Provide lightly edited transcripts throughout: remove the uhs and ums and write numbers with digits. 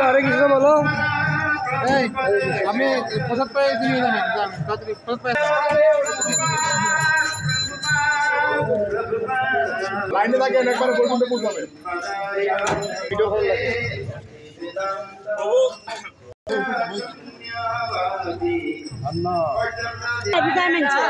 আরে কিছু বলো আমি প্রসাদ পাই দিয়ে জানেন প্রসাদ পাই লাইনে থাকে একবার বলতে বুঝাবে ভিডিও কল লাগে আল্লাহ ভিটামিন আছে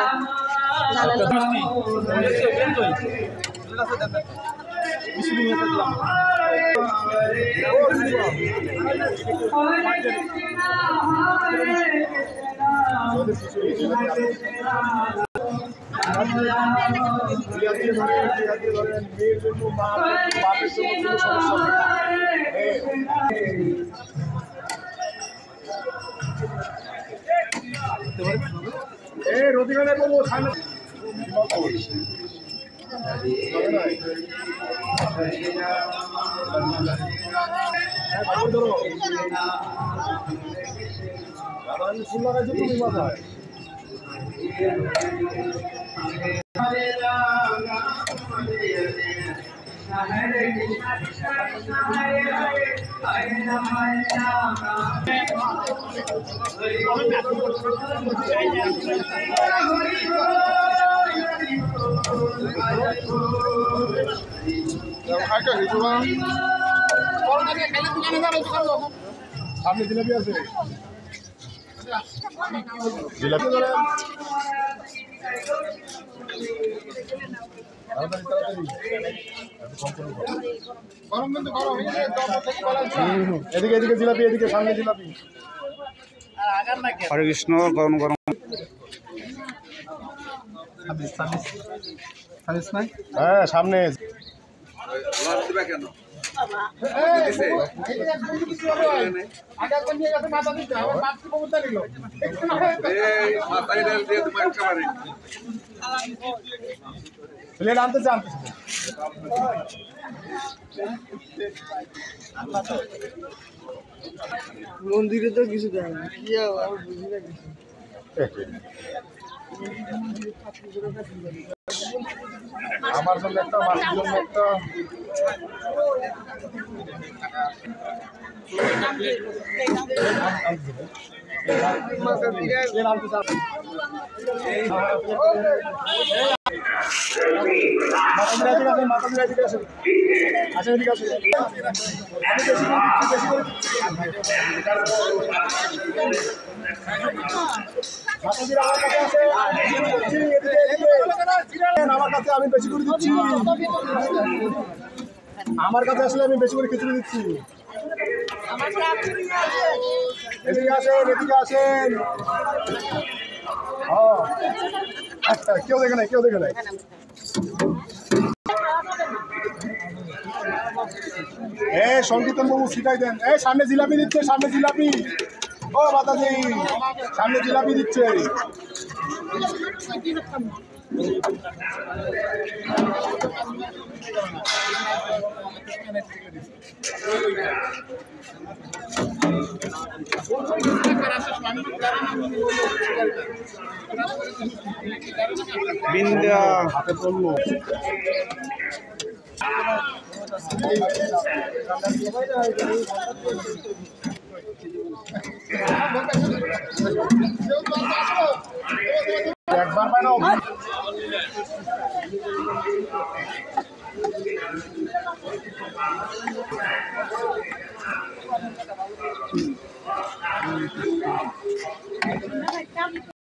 রোদিগানে বলবো সামনে ফুল লাগাইছো তুমি মাথায় সামনে জিলাপি আছে জিলাপি এদিকে এদিকে জিলাপি এদিকে সামনে জিলাপি হরে কৃষ্ণ গরম গরম হ্যাঁ সামনে প্লেট আনতেছে মন্দিরে তো কিছু দেয় না কি আমি বুঝি না কিছু আমার জন্য একটা মাসির জন্য একটা আমার কাছে আমি বেশি করে দিচ্ছি আমার কাছে আসলে আমি বেশি করে খিচুড়ি দিচ্ছি এদিকে আসেন আচ্ছা কেউ দেখে নাই সংকীর্তন বাবু শিখাই দেন সামনে জিলাপি দিচ্ছে ও মাতাজি সামনে জিলাপি দিচ্ছে বিন্দা হাতে পড়লো একবার পাই না